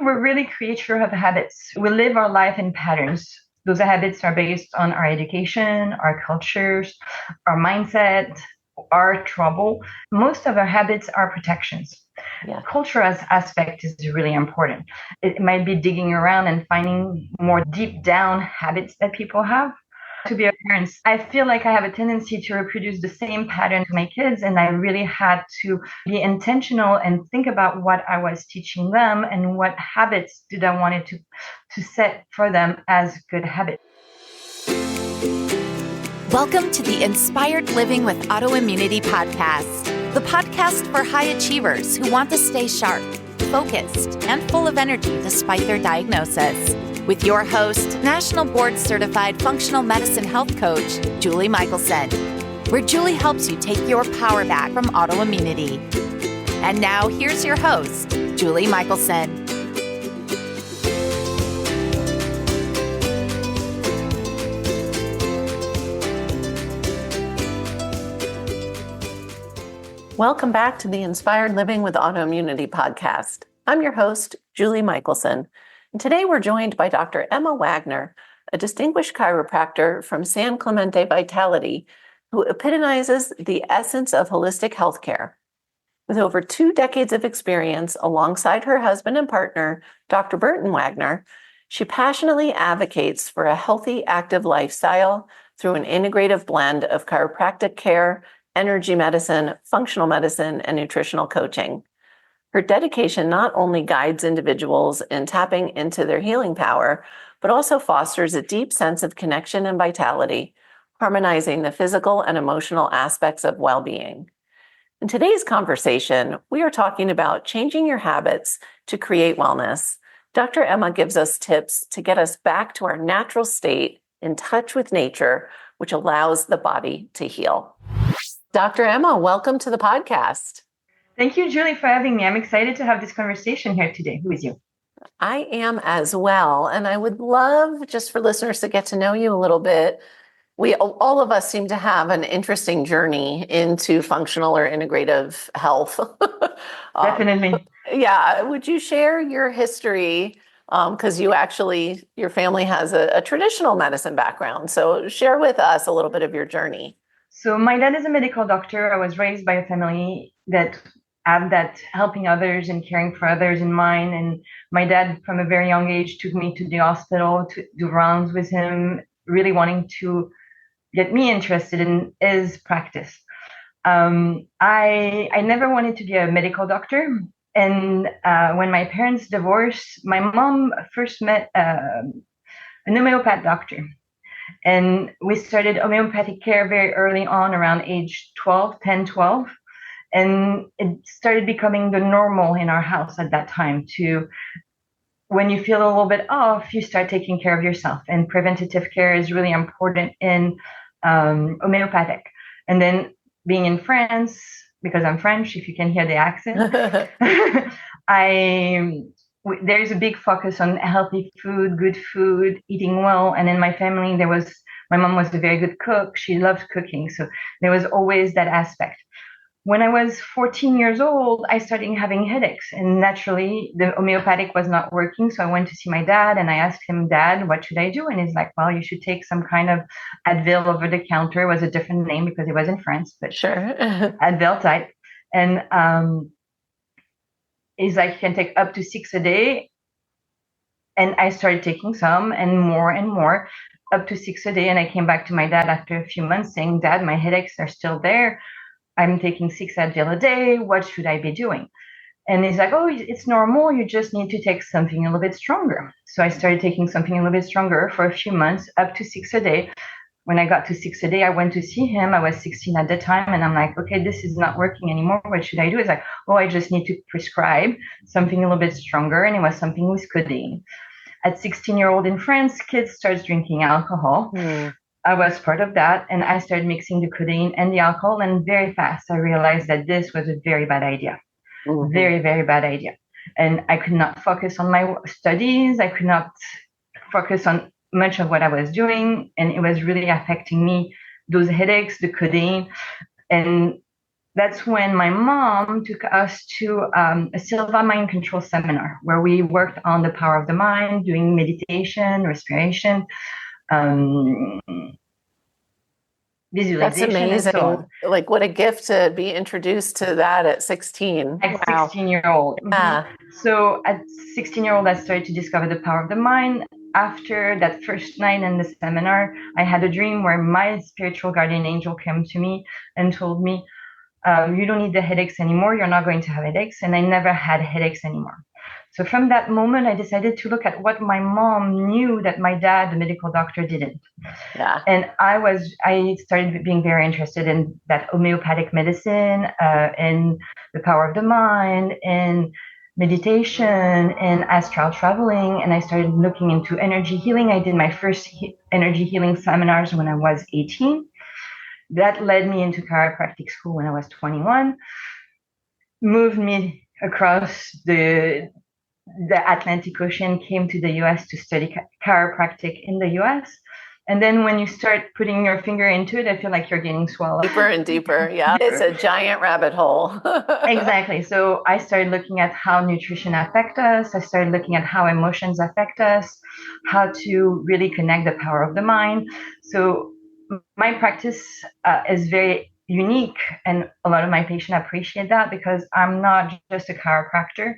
we're really creature of habits. We live our life in patterns. Those habits are based on our education, our cultures, our mindset, our trouble. Most of our habits are protections. Yeah. Culture as aspect is really important. It might be digging around and finding more deep down habits that people have. To be a parent, I feel like I have a tendency to reproduce the same pattern to my kids, and I really had to be intentional and think about what I was teaching them and what habits did I wanted to set for them as good habits. Welcome to the Inspired Living with Autoimmunity podcast, the podcast for high achievers who want to stay sharp, focused, and full of energy despite their diagnosis. With your host, National Board Certified Functional Medicine Health Coach, Julie Michelson, where Julie helps you take your power back from autoimmunity. And now here's your host, Julie Michelson. Welcome back to the Inspired Living with Autoimmunity podcast. I'm your host, Julie Michelson. And today we're joined by Dr. Emma Wagner, a distinguished chiropractor from San Clemente Vitality, who epitomizes the essence of holistic healthcare. With over 2 decades of experience alongside her husband and partner, Dr. Burton Wagner, she passionately advocates for a healthy, active lifestyle through an integrative blend of chiropractic care, energy medicine, functional medicine, and nutritional coaching. Her dedication not only guides individuals in tapping into their healing power, but also fosters a deep sense of connection and vitality, harmonizing the physical and emotional aspects of well-being. In today's conversation, we are talking about changing your habits to create wellness. Dr. Emma gives us tips to get us back to our natural state, in touch with nature, which allows the body to heal. Dr. Emma, welcome to the podcast. Thank you, Julie, for having me. I'm excited to have this conversation here today with you. I am as well. And I would love just for listeners to get to know you a little bit. All of us seem to have an interesting journey into functional or integrative health. Definitely. Yeah. Would you share your history? Because your family has a traditional medicine background. So share with us a little bit of your journey. So my dad is a medical doctor. I was raised by a family that had that helping others and caring for others in mind. And my dad, from a very young age, took me to the hospital to do rounds with him, really wanting to get me interested in his practice. I never wanted to be a medical doctor. And when my parents divorced, my mom first met an homeopath doctor. And we started homeopathic care very early on, around age 10, 12. And it started becoming the normal in our house at that time when you feel a little bit off, you start taking care of yourself. And preventative care is really important in homeopathic. And then being in France, because I'm French, if you can hear the accent, there's a big focus on healthy food, good food, eating well. And in my family, my mom was a very good cook. She loved cooking. So there was always that aspect. When I was 14 years old, I started having headaches, and naturally the homeopathic was not working. So I went to see my dad and I asked him, Dad, what should I do? And he's like, well, you should take some kind of Advil over the counter. It was a different name because it was in France, but sure. Advil type. And he's like, you can take up to 6 a day. And I started taking some and more, up to 6 a day. And I came back to my dad after a few months saying, Dad, my headaches are still there. I'm taking 6 Advil a day. What should I be doing? And he's like, oh, it's normal. You just need to take something a little bit stronger. So I started taking something a little bit stronger for a few months, up to 6 a day. When I got to 6 a day, I went to see him. I was 16 at the time. And I'm like, okay, this is not working anymore. What should I do? He's like, oh, I just need to prescribe something a little bit stronger. And it was something with codeine. At 16-year-old in France, kids start drinking alcohol. I was part of that, and I started mixing the codeine and the alcohol, and very fast I realized that this was a very bad idea. Very, very bad idea. And I could not focus on my studies. I could not focus on much of what I was doing, and it was really affecting me, those headaches, the codeine. And that's when my mom took us to a Silva mind control seminar where we worked on the power of the mind, doing meditation, respiration, um, That's visualization, and so amazing. on. Like, what a gift to be introduced to that at 16. At Wow. 16-year-old. Yeah. So at 16-year-old, I started to discover the power of the mind. After that first night in the seminar, I had a dream where my spiritual guardian angel came to me and told me, you don't need the headaches anymore. You're not going to have headaches. And I never had headaches anymore. So from that moment, I decided to look at what my mom knew that my dad, the medical doctor, didn't. Yeah. And I started being very interested in that homeopathic medicine, in the power of the mind, in meditation, and astral traveling. And I started looking into energy healing. I did my first energy healing seminars when I was 18. That led me into chiropractic school when I was 21, moved me across the Atlantic Ocean, came to the US to study chiropractic in the US. And then when you start putting your finger into it, I feel like you're getting swallowed. Deeper and deeper. Yeah. It's a giant rabbit hole. Exactly. So I started looking at how nutrition affects us. I started looking at how emotions affect us, how to really connect the power of the mind. So my practice is very unique, and a lot of my patients appreciate that because I'm not just a chiropractor.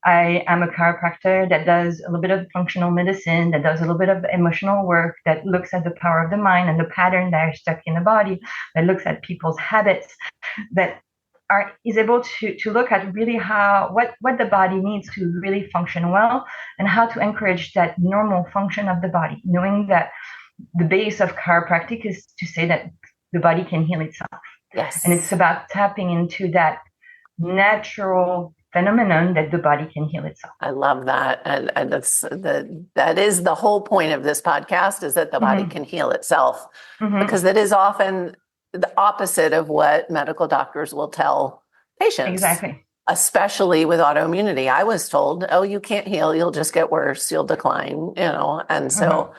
I am a chiropractor that does a little bit of functional medicine, that does a little bit of emotional work, that looks at the power of the mind and the pattern that are stuck in the body, that looks at people's habits, that is able to look at really what the body needs to really function well, and how to encourage that normal function of the body, knowing that the base of chiropractic is to say that the body can heal itself. Yes. And it's about tapping into that natural phenomenon that the body can heal itself. I love that. And that is the whole point of this podcast, is that the body can heal itself, because that is often the opposite of what medical doctors will tell patients. Exactly. Especially with autoimmunity. I was told, oh, you can't heal, you'll just get worse, you'll decline, and so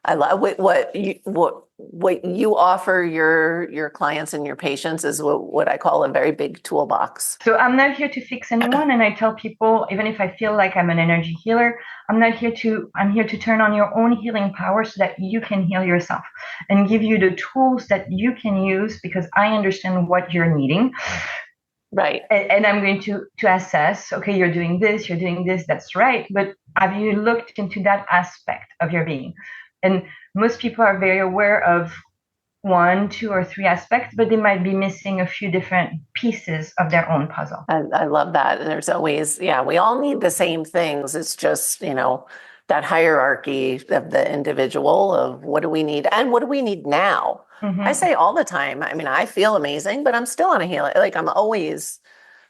I love what you offer your clients and your patients is what I call a very big toolbox. So I'm not here to fix anyone, and I tell people, even if I feel like I'm an energy healer, I'm here to turn on your own healing power so that you can heal yourself and give you the tools that you can use, because I understand what you're needing. Right. And I'm going to assess, okay, you're doing this, that's right. But have you looked into that aspect of your being? And most people are very aware of 1, 2, or 3 aspects, but they might be missing a few different pieces of their own puzzle. I love that. And there's always, we all need the same things. It's just, that hierarchy of the individual of what do we need and what do we need now? I say all the time, I feel amazing, but I'm still on a healing. Like, I'm always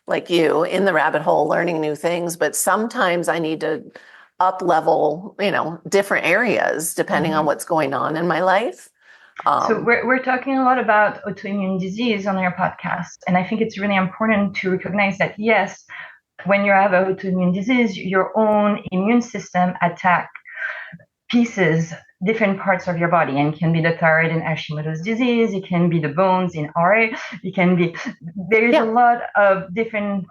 like you in the rabbit hole learning new things, but sometimes I need to up level, different areas depending on what's going on in my life. So we're talking a lot about autoimmune disease on your podcast. And I think it's really important to recognize that, yes, when you have an autoimmune disease, your own immune system attack pieces, different parts of your body, and it can be the thyroid in Hashimoto's disease, it can be the bones in RA, there's a lot of different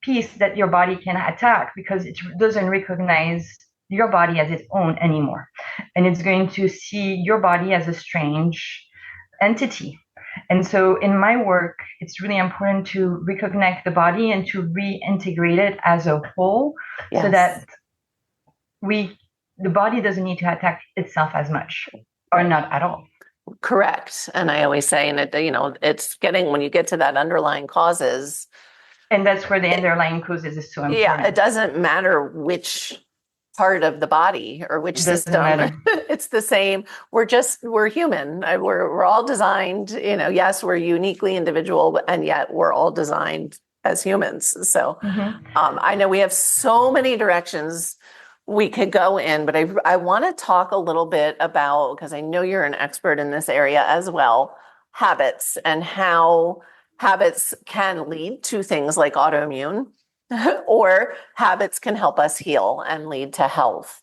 pieces that your body can attack because it doesn't recognize your body as its own anymore. And it's going to see your body as a strange entity. And so in my work, it's really important to reconnect the body and to reintegrate it as a whole, so that the body doesn't need to attack itself as much, or not at all. Correct. And I always say, and it's when you get to that underlying causes. And that's where the underlying causes is so important. Yeah, it doesn't matter which part of the body or which system. It's the same. We're human. We're all designed, yes, we're uniquely individual, and yet we're all designed as humans. So I know we have so many directions we could go in, but I want to talk a little bit about, because I know you're an expert in this area as well, habits and how habits can lead to things like autoimmune, or habits can help us heal and lead to health.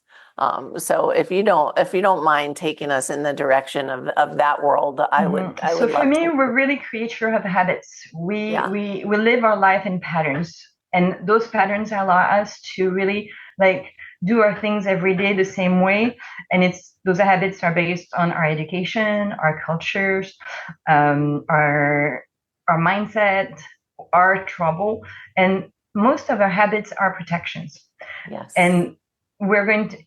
So if you don't mind taking us in the direction of that world, I would So for love me, to. we're really creature of habits. Yeah. We live our life in patterns, and those patterns allow us to really like do our things every day the same way. And those habits are based on our education, our cultures, our mindset, our trouble, and most of our habits are protections. Yes. And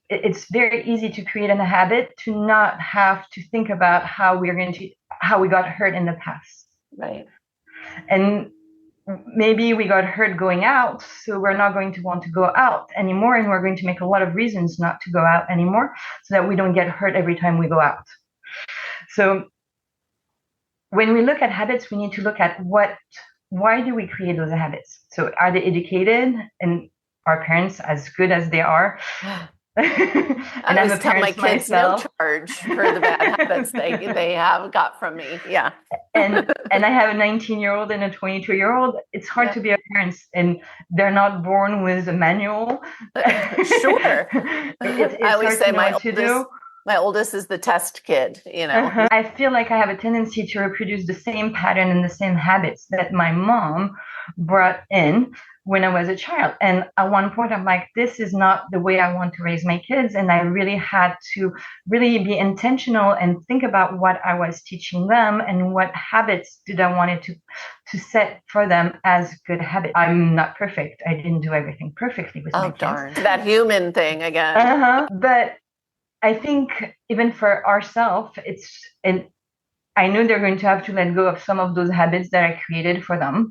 it's very easy to create a habit to not have to think about how we got hurt in the past. Right. And maybe we got hurt going out, so we're not going to want to go out anymore, and we're going to make a lot of reasons not to go out anymore so that we don't get hurt every time we go out. So when we look at habits, we need to look at why do we create those habits? So are they educated, and our parents, as good as they are, and I always tell my kids myself, no charge for the bad habits they have got from me. Yeah. and I have a 19-year-old and a 22-year-old. It's hard to be a parent, and they're not born with a manual. Sure. It's I always say my oldest is the test kid, I feel like I have a tendency to reproduce the same pattern and the same habits that my mom brought in when I was a child. And at one point, I'm like, this is not the way I want to raise my kids. And I really had to really be intentional and think about what I was teaching them and what habits did I wanted to set for them as good habits. I'm not perfect. I didn't do everything perfectly with my kids. Oh, darn. That human thing again. But I think even for ourselves, I know they're going to have to let go of some of those habits that I created for them,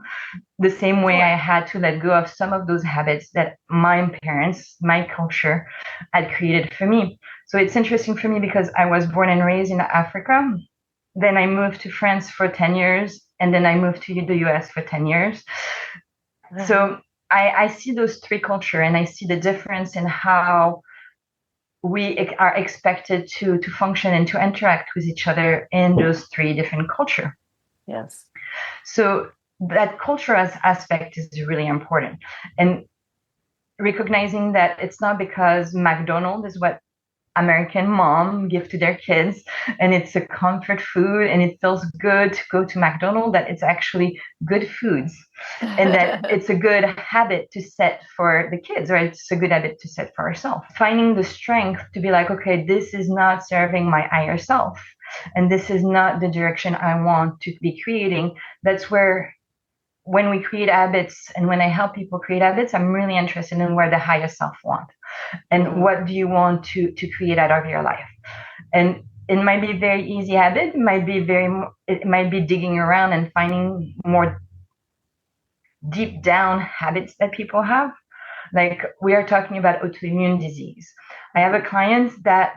the same way I had to let go of some of those habits that my parents, my culture had created for me. So it's interesting for me because I was born and raised in Africa. Then I moved to France for 10 years, and then I moved to the US for 10 years. So I see those three cultures, and I see the difference in how we are expected to function and to interact with each other in those three different cultures. Yes. So that cultural aspect is really important. And recognizing that it's not because McDonald's is what American mom give to their kids, and it's a comfort food, and it feels good to go to McDonald's, that it's actually good foods, and that it's a good habit to set for the kids, or it's a good habit to set for ourselves. Finding the strength to be like, okay, this is not serving my higher self, and this is not the direction I want to be creating. That's where, when we create habits, and when I help people create habits, I'm really interested in where the higher self wants. And what do you want to create out of your life? And it might be a very easy habit. It might be digging around and finding more deep down habits that people have. Like, we are talking about autoimmune disease. I have a client that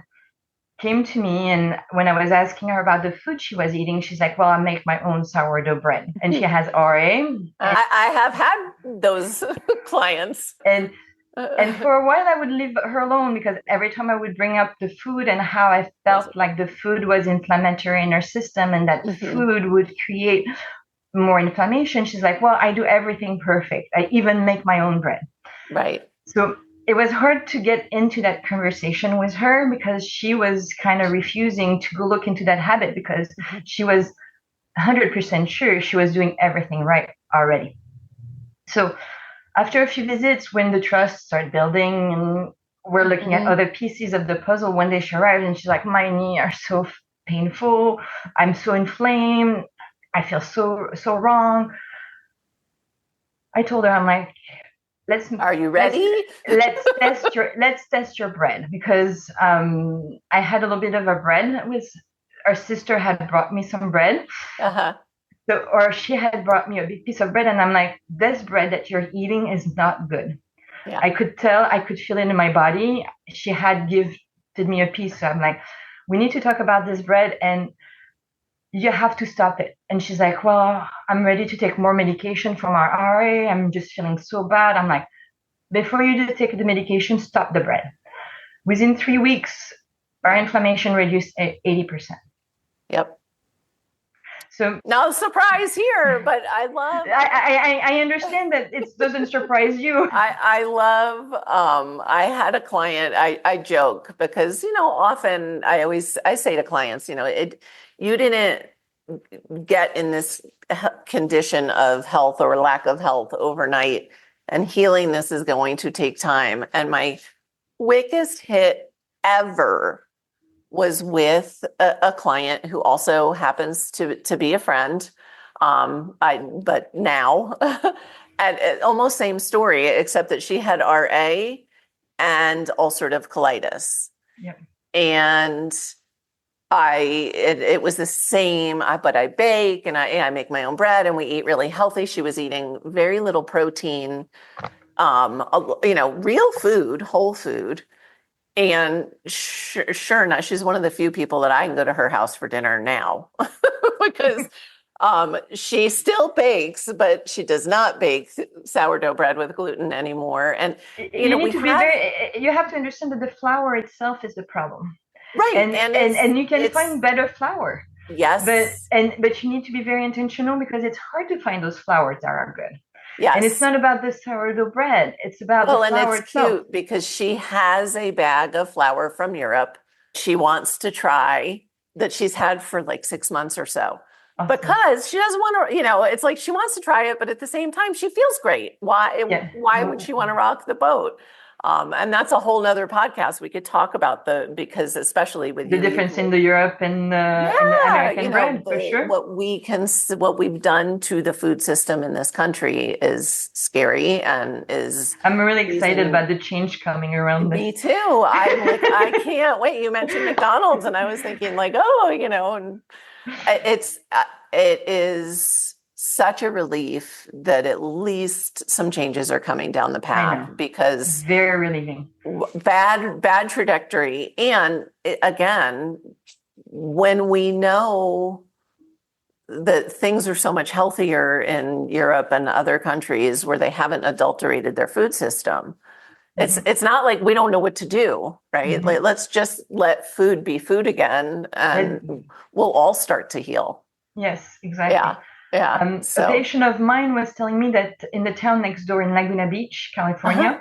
came to me, and when I was asking her about the food she was eating, she's like, well, I make my own sourdough bread. And she has RA. I have had those clients. And for a while, I would leave her alone, because every time I would bring up the food and how I felt like the food was inflammatory in her system, and that food would create more inflammation, she's like, well, I do everything perfect. I even make my own bread. Right. So it was hard to get into that conversation with her, because she was kind of refusing to go look into that habit, because she was 100% sure she was doing everything right already. So after a few visits, when the trust started building and we're looking at other pieces of the puzzle, one day she arrived and she's like, my knees are so painful. I'm so inflamed. I feel so wrong. I told her, I'm like, are you ready? Let's test your bread, because I had a little bit of a bread with, our sister had brought me some bread. Or she had brought me a big piece of bread, and I'm like, this bread that you're eating is not good. Yeah. I could tell, I could feel it in my body. She had gifted me a piece. So I'm like, we need to talk about this bread, and you have to stop it. And she's like, well, I'm ready to take more medication from our RA. I'm just feeling so bad. I'm like, before you do take the medication, stop the bread. Within 3 weeks, our inflammation reduced 80%. Yep. So no surprise here, but I love. I understand that it doesn't surprise you. I love. I had a client. I joke because often I say to clients, you didn't get in this condition of health or lack of health overnight, and healing this is going to take time. And my quickest hit ever was with a client who also happens to be a friend. But now, and almost same story, except that she had RA and ulcerative colitis. Yep. And it was the same, but I bake and I make my own bread and we eat really healthy. She was eating very little protein, real food, whole food. And sure enough, she's one of the few people that I can go to her house for dinner now because she still bakes, but she does not bake sourdough bread with gluten anymore. And you have to understand that the flour itself is the problem. Right. And you can find better flour. Yes. But you need to be very intentional because it's hard to find those flours that are good. Yes. And it's not about the sourdough bread. It's about the flour it's cute because she has a bag of flour from Europe. She wants to try that she's had for like 6 months or so. Awesome. Because she doesn't want to, it's like she wants to try it, but at the same time, she feels great. Why would she want to rock the boat? And that's a whole nother podcast. We could talk about because especially with the difference in the Europe and the American bread, for sure. What we've done to the food system in this country is scary and is. I'm really excited about the change coming around. Me too. I can't wait. You mentioned McDonald's, and I was thinking and it is such a relief that at least some changes are coming down the path because very relieving. Bad trajectory. And again, when we know that things are so much healthier in Europe and other countries where they haven't adulterated their food system, it's not like we don't know what to do, right? Mm-hmm. Like, let's just let food be food again and we'll all start to heal. Yes, exactly. Yeah. A patient of mine was telling me that in the town next door in Laguna Beach, California,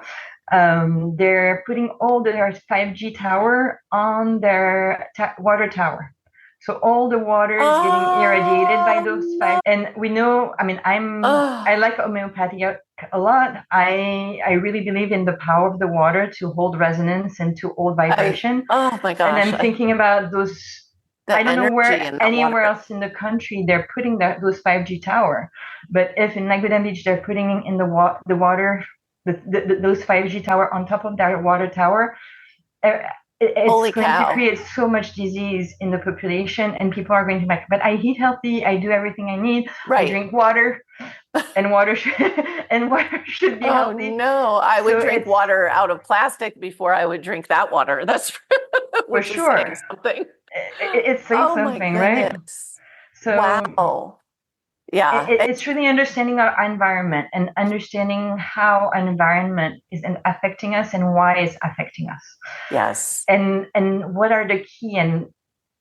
they're putting all their 5G tower on their water tower. So all the water is getting irradiated by those 5. And we know, I like homeopathy a lot. I really believe in the power of the water to hold resonance and to hold vibration. Oh my gosh. And I'm thinking about those. I don't know where anywhere else in the country they're putting those 5G tower, but if in Laguna Beach they're putting in the water, those 5G tower on top of that water tower, it's going to create so much disease in the population, and people are going to be like, but I eat healthy, I do everything I need, I drink water, and water should be healthy. Oh no, I would drink water out of plastic before I would drink that water. That's for sure. Something. It's saying something, right? So wow. Yeah. It's really understanding our environment and understanding how an environment is affecting us and why it's affecting us. Yes. And what are the key, and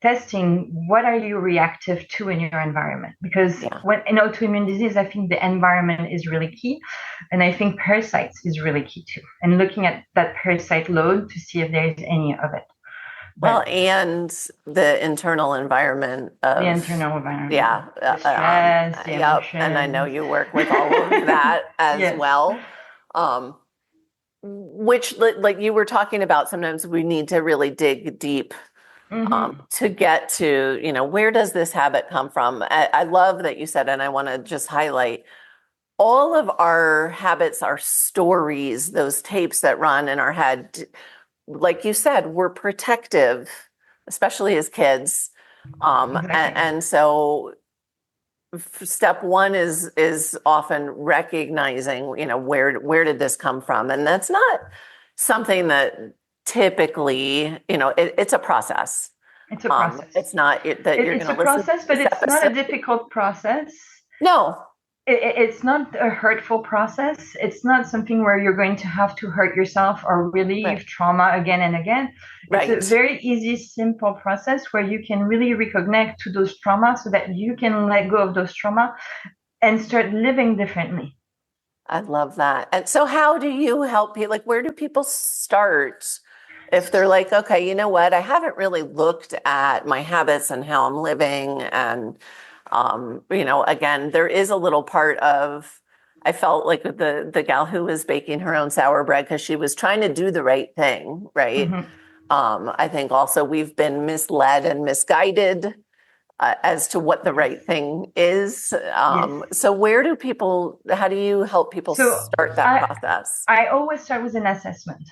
testing what are you reactive to in your environment? Because when in autoimmune disease, I think the environment is really key. And I think parasites is really key too. And looking at that parasite load to see if there is any of it. Well, and the internal environment. Yeah. The stress, and I know you work with all of that as well. Which, like you were talking about, sometimes we need to really dig deep to get to, where does this habit come from? I love that you said, and I want to just highlight, all of our habits are stories, those tapes that run in our head. Like you said, we're protective, especially as kids. And so step one is often recognizing, where did this come from? And that's not something that typically, it's a process. It's a process. It's not that you're going to listen. It's a process, but it's not a difficult process. No. it's not a hurtful process. It's not something where you're going to have to hurt yourself or relieve trauma again and again. It's a very easy, simple process where you can really reconnect to those traumas so that you can let go of those trauma and start living differently. I love that. And so how do you help people? Like, where do people start if they're like, okay, you know what? I haven't really looked at my habits and how I'm living. And, again, there is a little part of, I felt like the gal who was baking her own sour bread because she was trying to do the right thing, right? Mm-hmm. I think also we've been misled and misguided as to what the right thing is. Yes. So how do you help people start that process? I always start with an assessment.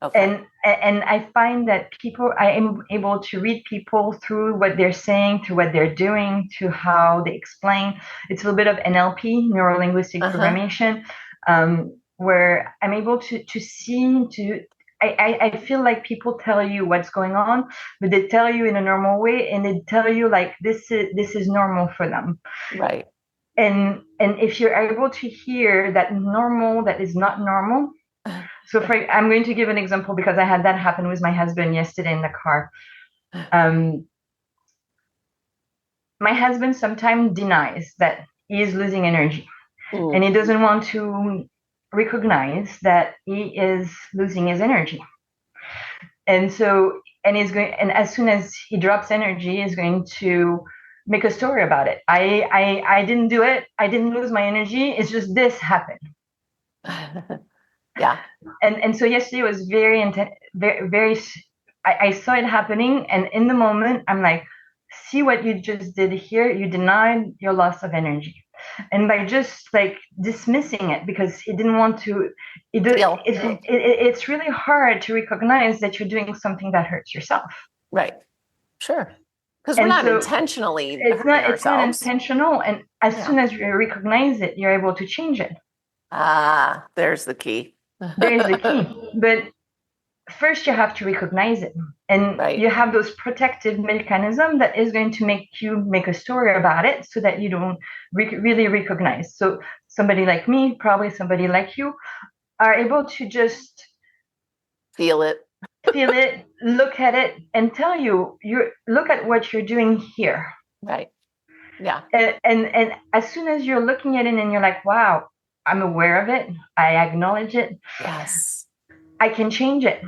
Okay. And I find that I am able to read people through what they're saying, through what they're doing, to how they explain. It's a little bit of NLP, neuro-linguistic programmation, where I'm able to see, I feel like people tell you what's going on, but they tell you in a normal way, and they tell you like this is normal for them. Right. And if you're able to hear that normal that is not normal. So I'm going to give an example because I had that happen with my husband yesterday in the car. My husband sometimes denies that he is losing energy, and he doesn't want to recognize that he is losing his energy. And so, and as soon as he drops energy, he's going to make a story about it. I didn't do it. I didn't lose my energy. It's just this happened. Yeah. And so yesterday was very intense, very, I saw it happening. And in the moment, I'm like, see what you just did here. You denied your loss of energy. And by just like dismissing it because he didn't want to, it's really hard to recognize that you're doing something that hurts yourself. Right. Sure. Because we're not intentionally hurting ourselves. It's not intentional. And as soon as you recognize it, you're able to change it. Ah, there's the key. There's the key. But first you have to recognize it. And you have those protective mechanisms that is going to make you make a story about it so that you don't really recognize. So somebody like me, probably somebody like you, are able to just feel it, look at it, and tell you, look at what you're doing here. Right. Yeah. And as soon as you're looking at it and you're like, wow, I'm aware of it, I acknowledge it. Yes. I can change it.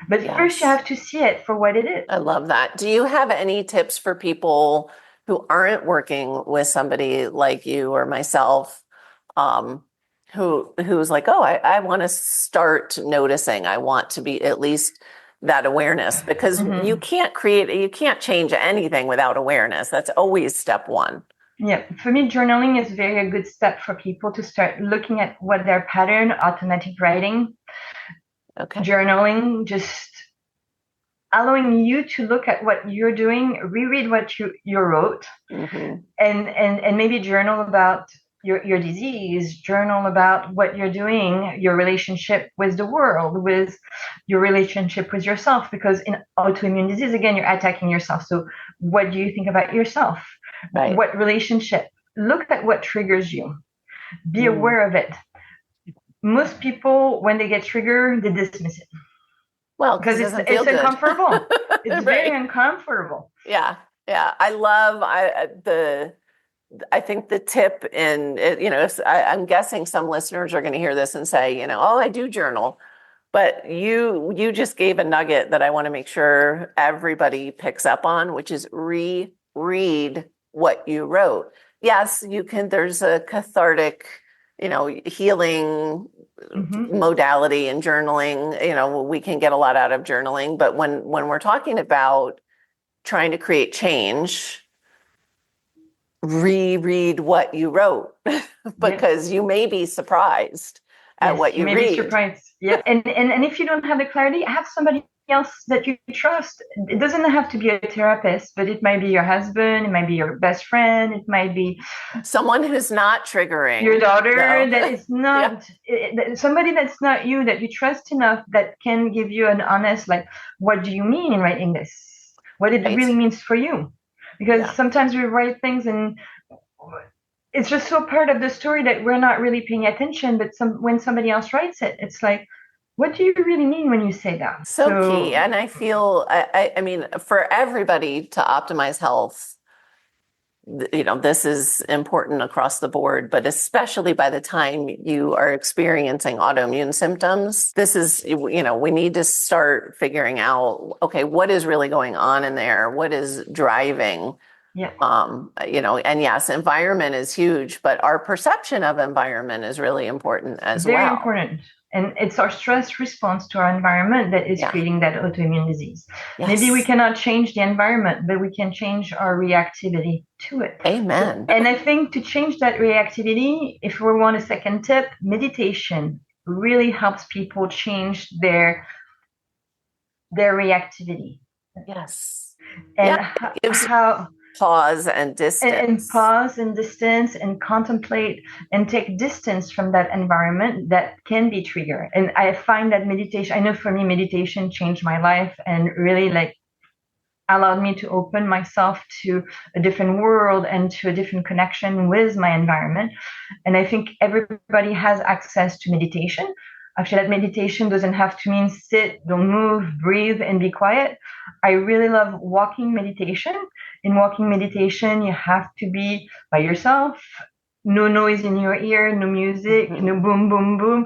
But first you have to see it for what it is. I love that. Do you have any tips for people who aren't working with somebody like you or myself, who's like, oh, I want to start noticing. I want to be at least that awareness, because you can't change anything without awareness. That's always step one. Yeah, for me, journaling is a very good step for people to start looking at what their pattern, automatic writing. Okay. Journaling, just allowing you to look at what you're doing, reread what you wrote, and maybe journal about your disease, journal about what you're doing, your relationship with the world, with your relationship with yourself, because in autoimmune disease, again, you're attacking yourself. So what do you think about yourself? Right. What relationship? Look at what triggers you. Be aware of it. Most people, when they get triggered, they dismiss it. Well, because it's uncomfortable. It's very uncomfortable. Yeah. Yeah. I love I think the tip I'm guessing some listeners are going to hear this and say, oh, I do journal. But you just gave a nugget that I want to make sure everybody picks up on, which is reread what you wrote. Yes, you can. There's a cathartic, healing modality in journaling. We can get a lot out of journaling. But when we're talking about trying to create change, reread what you wrote because you may be surprised at what you read. May be surprised. Yeah. And if you don't have the clarity, have somebody else that you trust. It doesn't have to be a therapist, but it might be your husband, it might be your best friend, it might be someone who's not triggering. Your daughter that is not somebody that's not you, that you trust enough, that can give you an honest, like, what do you mean in writing this? What it really means for you? Because sometimes we write things and it's just so part of the story that we're not really paying attention. But when somebody else writes it, it's like, what do you really mean when you say that? So key. And I feel, I mean, for everybody to optimize health, this is important across the board, but especially by the time you are experiencing autoimmune symptoms, this is, we need to start figuring out, okay, what is really going on in there? What is driving? Yeah. And yes, environment is huge, but our perception of environment is really important as well. Very important. And it's our stress response to our environment that is creating that autoimmune disease. Yes. Maybe we cannot change the environment, but we can change our reactivity to it. Amen. And I think to change that reactivity, if we want a second tip, meditation really helps people change their reactivity. Yes. And how pause and distance. And pause and distance and contemplate and take distance from that environment that can be triggered. And I find that meditation, I know for me, meditation changed my life and really allowed me to open myself to a different world and to a different connection with my environment. And I think everybody has access to meditation. Actually, that meditation doesn't have to mean sit, don't move, breathe, and be quiet. I really love walking meditation. In walking meditation, you have to be by yourself, no noise in your ear, no music, no boom, boom, boom.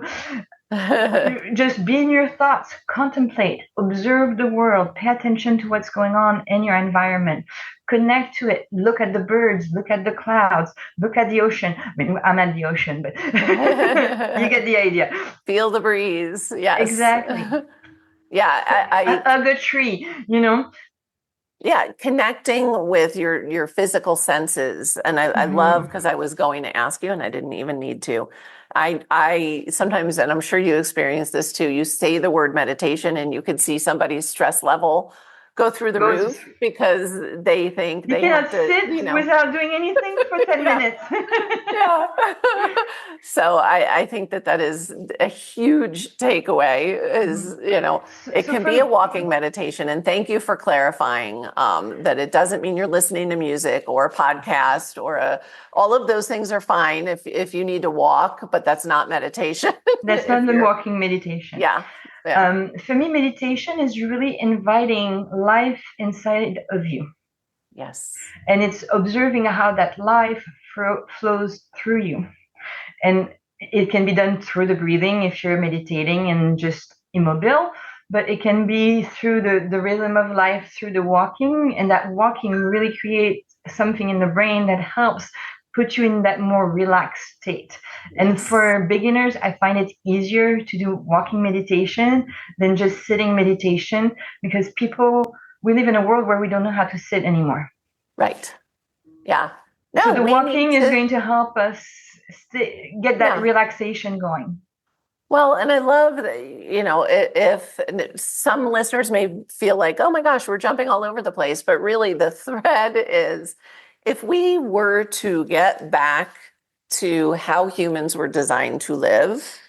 Just be in your thoughts, contemplate, observe the world, pay attention to what's going on in your environment, connect to it, look at the birds, look at the clouds, look at the ocean. I mean, I'm at the ocean, but you get the idea. Feel the breeze. Yes. Exactly. Yeah. I hug a tree, Yeah, connecting with your physical senses. And I love, because I was going to ask you and I didn't even need to. I sometimes, and I'm sure you experience this too, you say the word meditation and you can see somebody's stress level go through the roof because they think they have to sit without doing anything for 10 minutes. Yeah. So I think that is a huge takeaway is, it can be a walking meditation. And thank you for clarifying that it doesn't mean you're listening to music or a podcast or all of those things are fine if you need to walk, but that's not meditation. That's not the walking meditation. Yeah. For me, meditation is really inviting life inside of you. Yes. And it's observing how that life flows through you. And it can be done through the breathing if you're meditating and just immobile, but it can be through the rhythm of life, through the walking. And that walking really creates something in the brain that helps put you in that more relaxed state. And for beginners, I find it easier to do walking meditation than just sitting meditation because we live in a world where we don't know how to sit anymore. Right. Yeah. No, so the walking is going to help us get that relaxation going. Well, and I love that, if some listeners may feel like, oh my gosh, we're jumping all over the place, but really the thread is if we were to get back to how humans were designed to live,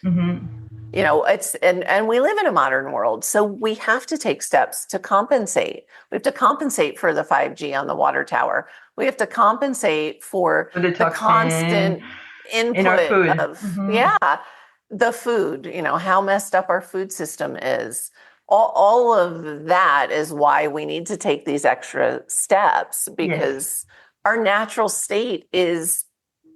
it's, and we live in a modern world, so we have to take steps to compensate. We have to compensate for the 5G on the water tower. We have to compensate for the constant input in our food. Of, the food, how messed up our food system is. All of that is why we need to take these extra steps because our natural state is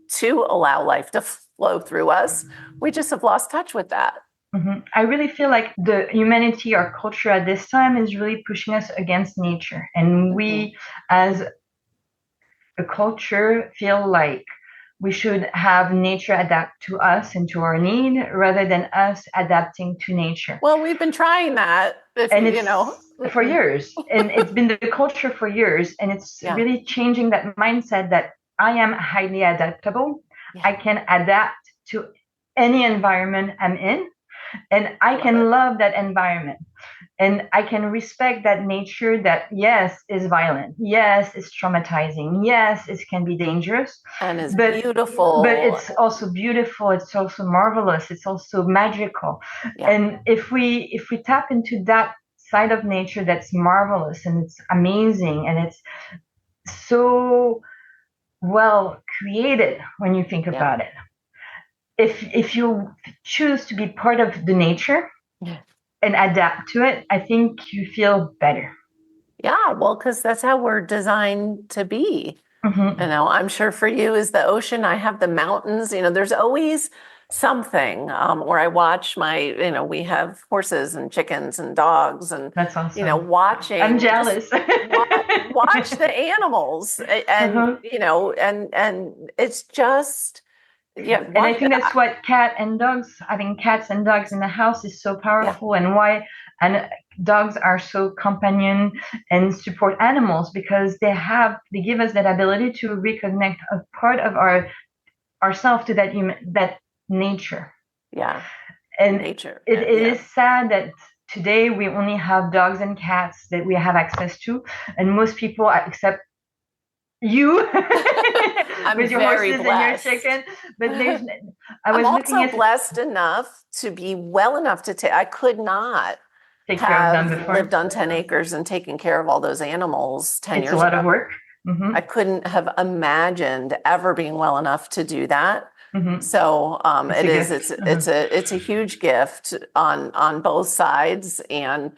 to allow life to flow through us. We just have lost touch with that. I really feel like the humanity, our culture at this time is really pushing us against nature. And we, as a culture, feel like we should have nature adapt to us and to our need rather than us adapting to nature. Well, we've been trying that, for years. And it's been the culture for years. And it's really changing that mindset that I am highly adaptable. I can adapt to any environment I'm in. And I can love that environment. And I can respect that nature that, yes, is violent. Yes, it's traumatizing. Yes, it can be dangerous. And it's beautiful. But it's also beautiful. It's also marvelous. It's also magical. Yeah. And if we tap into that side of nature that's marvelous and it's amazing and it's so well created when you think Yeah. about it. If you choose to be part of the nature and adapt to it, I think you feel better. Yeah, well, because that's how we're designed to be. Mm-hmm. I'm sure for you is the ocean. I have the mountains. There's always something. Or I watch we have horses and chickens and dogs, and That's awesome. watching. I'm jealous. Watch the animals, and and it's just And I think that's what having cats and dogs in the house is so powerful, and why dogs are so companion and support animals, because they give us that ability to reconnect a part of ourselves to that nature. Yeah. And nature. It is sad that today we only have dogs and cats that we have access to, and most people, except you with your horses blessed. and your chicken, but I'm also blessed enough to be well enough to I could not take care of them before. Lived on 10 acres and taken care of all those animals 10 years ago. It's a lot of work. Mm-hmm. I couldn't have imagined ever being well enough to do that. Mm-hmm. So it's a huge gift on both sides. And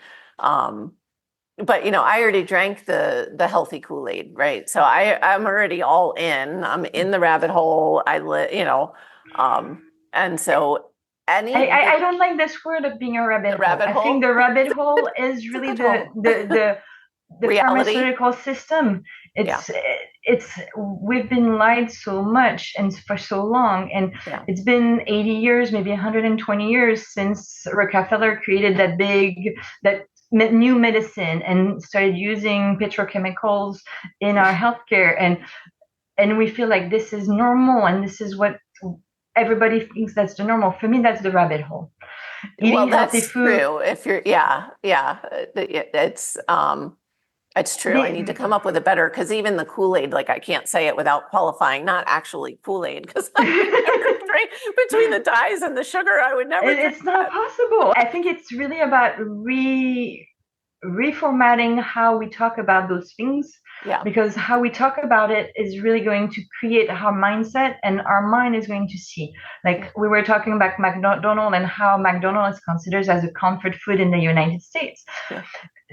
but I already drank the healthy Kool-Aid, right? So I'm already all in. I'm in the rabbit hole. And so I don't like this word of being a rabbit hole. I think the rabbit hole is really the pharmaceutical system. We've been lied so much and for so long, and it's been 80 years, maybe 120 years since Rockefeller created that new medicine and started using petrochemicals in our healthcare, and we feel like this is normal and this is what everybody thinks that's the normal. For me, that's the rabbit hole. Eating healthy food. True. If you're, it's true. I need to come up with a better, because even the Kool-Aid, like I can't say it without qualifying, not actually Kool-Aid, because I would never drink between the dyes and the sugar. I would never. It's not possible. I think it's really about reformatting how we talk about those things. Yeah. Because how we talk about it is really going to create our mindset, and our mind is going to see. Like we were talking about McDonald's and how McDonald's is considered as a comfort food in the United States. Yeah.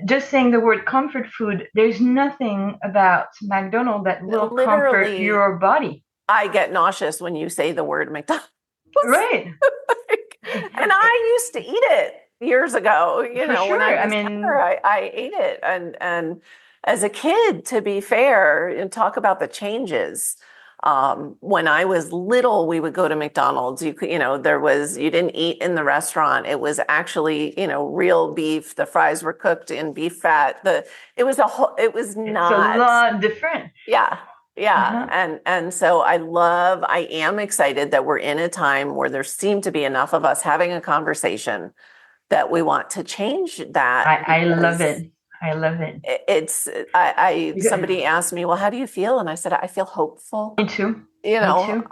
Just saying the word comfort food, there's nothing about McDonald's that will comfort your body. I get nauseous when you say the word McDonald's. Right. And I used to eat it years ago, when I was younger, I ate it. And as a kid, to be fair, and talk about the changes. When I was little, we would go to McDonald's. You didn't eat in the restaurant. It was actually, real beef. The fries were cooked in beef fat. It was not. It's a lot different. Yeah. Yeah. Uh-huh. And so I am excited that we're in a time where there seem to be enough of us having a conversation that we want to change that. I love it. I love it. Somebody asked me, well, how do you feel? And I said, I feel hopeful. Me too. Me too.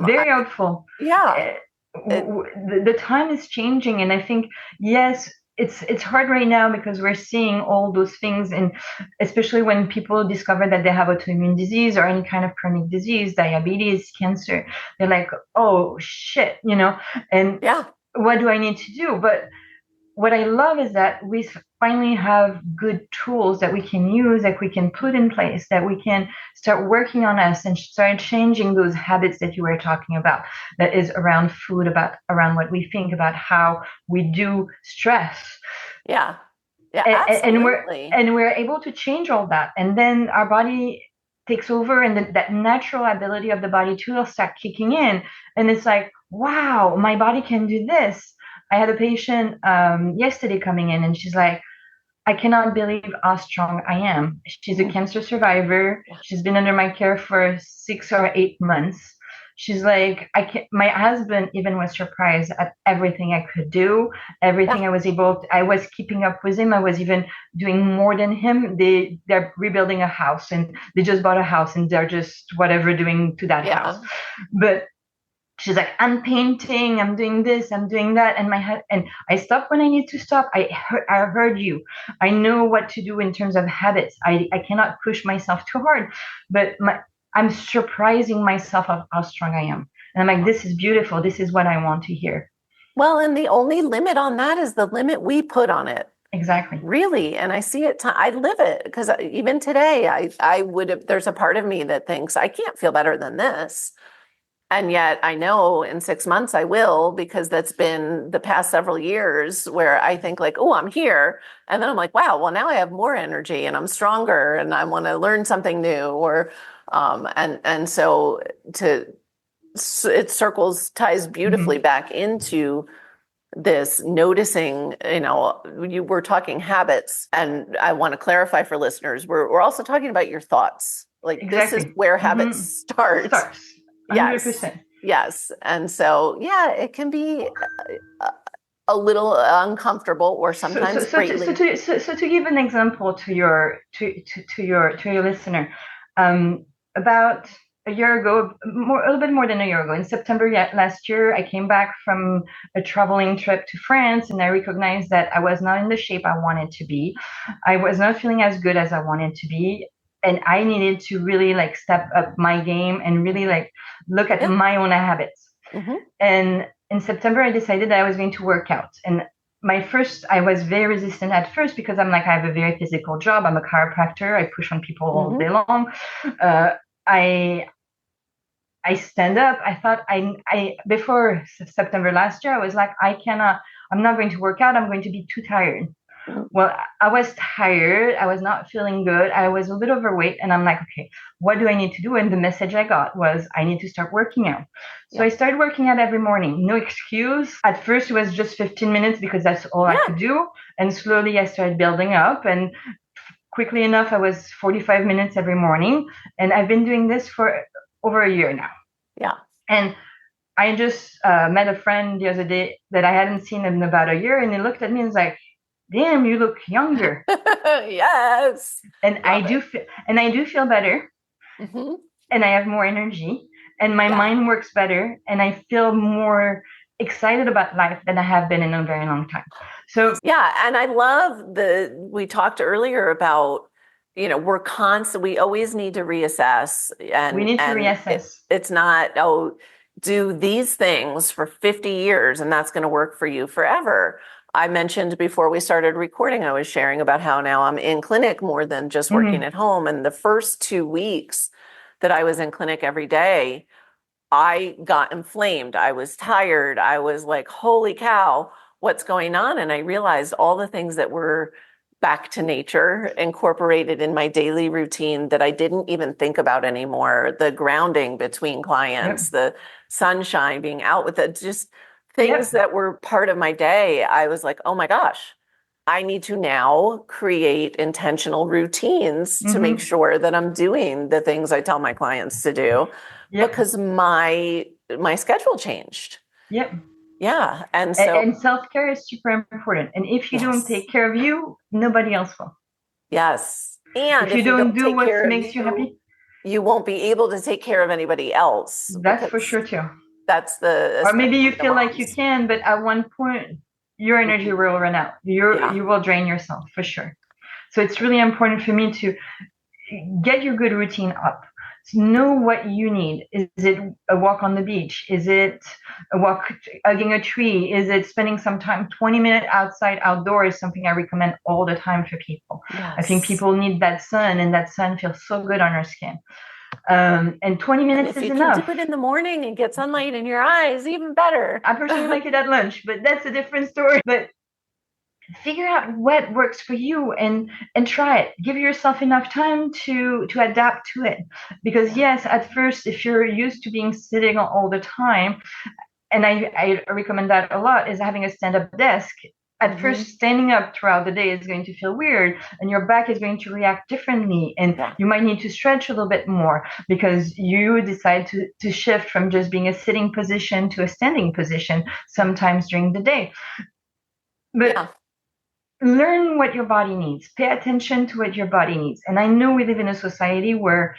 Very hopeful. Yeah. The time is changing. And I think, yes, it's hard right now because we're seeing all those things. And especially when people discover that they have autoimmune disease or any kind of chronic disease, diabetes, cancer, they're like, oh shit, and what do I need to do? But what I love is that we finally have good tools that we can use, that we can put in place, that we can start working on us and start changing those habits that you were talking about, that is around food, around what we think, about how we do stress. Yeah. Yeah, absolutely. And we're able to change all that. And then our body takes over, and that natural ability of the body too will start kicking in. And it's like, wow, my body can do this. I had a patient yesterday coming in, and she's like, I cannot believe how strong I am. She's a cancer survivor. She's been under my care for 6 or 8 months. She's like, my husband even was surprised at everything I could do, everything I was keeping up with him. I was even doing more than him. They're rebuilding a house, and they just bought a house, and they're just whatever doing to that house. But she's like, I'm painting, I'm doing this, I'm doing that. And I stop when I need to stop. I heard you. I know what to do in terms of habits. I cannot push myself too hard, but I'm surprising myself of how strong I am. And I'm like, this is beautiful. This is what I want to hear. Well, and the only limit on that is the limit we put on it. Exactly. Really. And I see it, I live it, because even today, I would have, there's a part of me that thinks I can't feel better than this. And yet I know in 6 months I will, because that's been the past several years where I think like, oh, I'm here. And then I'm like, wow, well, now I have more energy and I'm stronger and I want to learn something new. Or, and so it ties beautifully back into this noticing, you were talking habits, and I want to clarify for listeners, we're also talking about your thoughts. Like Exactly. This is where habits start. Starts. 100%. Yes. And so, yeah, it can be a little uncomfortable or sometimes greatly. So to give an example to your listener, about a year ago, a little bit more than a year ago, in September last year, I came back from a traveling trip to France, and I recognized that I was not in the shape I wanted to be. I was not feeling as good as I wanted to be. And I needed to really like step up my game and really like look at my own habits. And in September, I decided that I was going to work out. And I was very resistant at first because I'm like, I have a very physical job. I'm a chiropractor. I push on people all day long. I stand up. I thought before September last year, I was like, I'm not going to work out. I'm going to be too tired. Well, I was tired. I was not feeling good. I was a bit overweight. And I'm like, okay, what do I need to do? And the message I got was, I need to start working out. So I started working out every morning. No excuse. At first, it was just 15 minutes because that's all I could do. And slowly I started building up. And quickly enough, I was 45 minutes every morning. And I've been doing this for over a year now. Yeah. And I just met a friend the other day that I hadn't seen in about a year. And he looked at me and was like, damn, you look younger. Yes. And I do feel better. And I have more energy and my mind works better. And I feel more excited about life than I have been in a very long time. So, yeah. And I love we talked earlier about, we always need to reassess. And we need to reassess. It's not, do these things for 50 years and that's going to work for you forever. I mentioned before we started recording, I was sharing about how now I'm in clinic more than just working at home. And the first 2 weeks that I was in clinic every day, I got inflamed. I was tired. I was like, holy cow, what's going on? And I realized all the things that were back to nature incorporated in my daily routine that I didn't even think about anymore. The grounding between clients, the sunshine, being out with it, just things that were part of my day. I was like, oh my gosh, I need to now create intentional routines to make sure that I'm doing the things I tell my clients to do because my schedule changed. Yeah. And self-care is super important. And if you don't take care of you, nobody else will. Yes. And if you don't do what makes you happy, you won't be able to take care of anybody else. That's for sure too. That's or maybe you feel like you can, but at one point your energy will run out. You will drain yourself for sure. So it's really important for me to get your good routine up. To know what you need. Is it a walk on the beach? Is it a walk hugging a tree? Is it spending some time, 20 minutes outside, outdoors, something I recommend all the time for people. I think people need that sun, and that sun feels so good on our skin. And 20 minutes is enough. If you can do it in the morning and get sunlight in your eyes, even better. I personally like it at lunch, but that's a different story. But figure out what works for you and try it. Give yourself enough time to adapt to it. Because yes, at first, if you're used to being sitting all the time, and I recommend that a lot, is having a stand-up desk. At first, standing up throughout the day is going to feel weird, and your back is going to react differently, and you might need to stretch a little bit more because you decide to shift from just being a sitting position to a standing position sometimes during the day. But learn what your body needs. Pay attention to what your body needs. And I know we live in a society where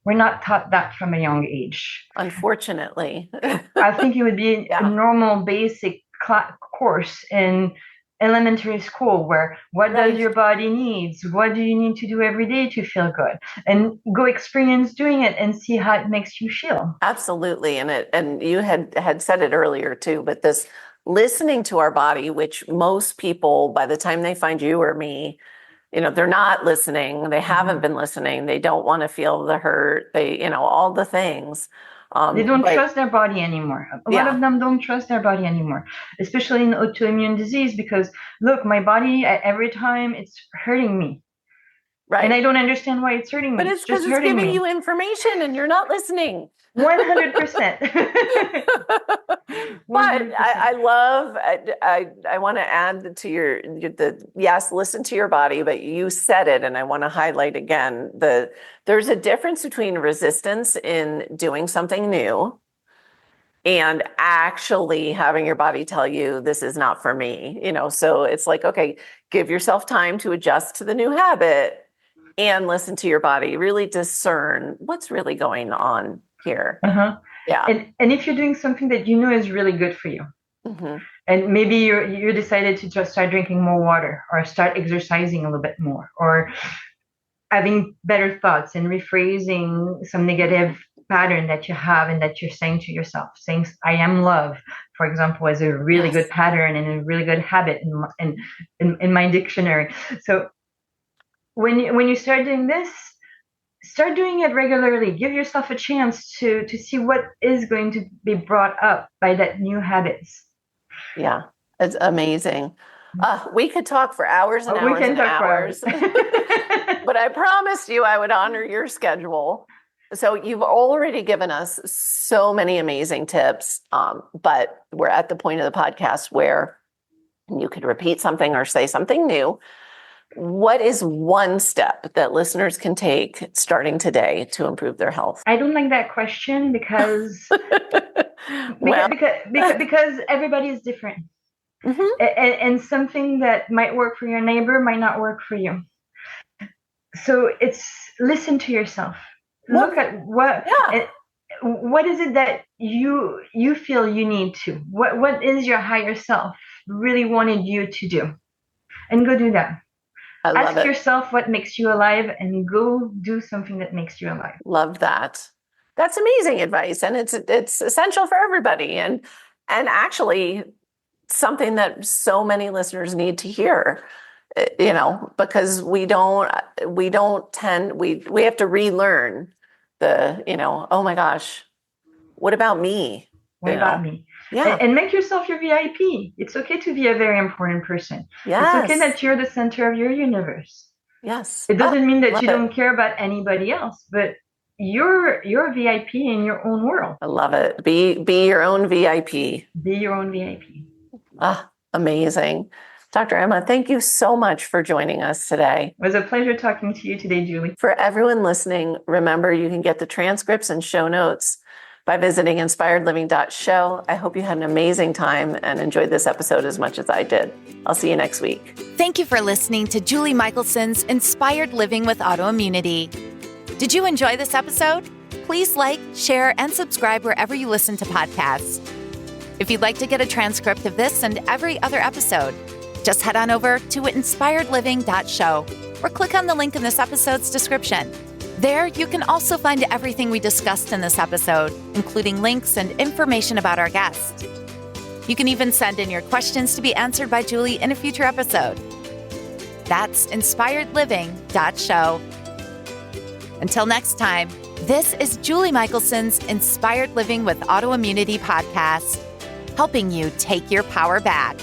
we're not taught that from a young age. Unfortunately. I think it would be a normal basic course in elementary school, where what does your body needs? What do you need to do every day to feel good? And go experience doing it and see how it makes you feel. Absolutely. And you had said it earlier too, but this listening to our body, which most people, by the time they find you or me, they're not listening. They haven't been listening. They don't want to feel the hurt. They, all the things. They don't trust their body anymore. A lot of them don't trust their body anymore, especially in autoimmune disease, because look, my body, every time it's hurting me. Right. And I don't understand why it's hurting me. But it's because it's giving you information and you're not listening. 100%. But I want to add to yes, listen to your body, but you said it, and I want to highlight again, there's a difference between resistance in doing something new and actually having your body tell you this is not for me. So it's like, okay, give yourself time to adjust to the new habit and listen to your body, really discern what's really going on here. Yeah. And if you're doing something that you know is really good for you, and maybe you decided to just start drinking more water, or start exercising a little bit more, or having better thoughts and rephrasing some negative pattern that you have and that you're saying to yourself, saying I am love, for example, is a really good pattern and a really good habit in my dictionary. So when you start doing this, start doing it regularly. Give yourself a chance to see what is going to be brought up by that new habits. Yeah, it's amazing. We could talk for hours and hours and hours. But I promised you I would honor your schedule. So you've already given us so many amazing tips, but we're at the point of the podcast where you could repeat something or say something new. What is one step that listeners can take starting today to improve their health? I don't like that question because because everybody is different. And something that might work for your neighbor might not work for you. So it's listen to yourself. Look at what is it that you feel you need to. What is your higher self really wanted you to do, and go do that. Ask yourself what makes you alive, and go do something that makes you alive. Love that. That's amazing advice, and it's essential for everybody, and actually something that so many listeners need to hear. Because we have to relearn oh my gosh, what about me? What about me? Yeah. And make yourself your VIP. It's okay to be a very important person. Yes. It's okay that you're the center of your universe. Yes. It doesn't mean that you don't care about anybody else, but you're VIP in your own world. I love it. Be your own VIP. Be your own VIP. Amazing. Dr. Emma, thank you so much for joining us today. It was a pleasure talking to you today, Julie. For everyone listening, remember you can get the transcripts and show notes by visiting inspiredliving.show. I hope you had an amazing time and enjoyed this episode as much as I did. I'll see you next week. Thank you for listening to Julie Michelson's Inspired Living with Autoimmunity. Did you enjoy this episode? Please like, share, and subscribe wherever you listen to podcasts. If you'd like to get a transcript of this and every other episode, just head on over to inspiredliving.show or click on the link in this episode's description. There, you can also find everything we discussed in this episode, including links and information about our guest. You can even send in your questions to be answered by Julie in a future episode. That's inspiredliving.show. Until next time, this is Julie Michelson's Inspired Living with Autoimmunity podcast, helping you take your power back.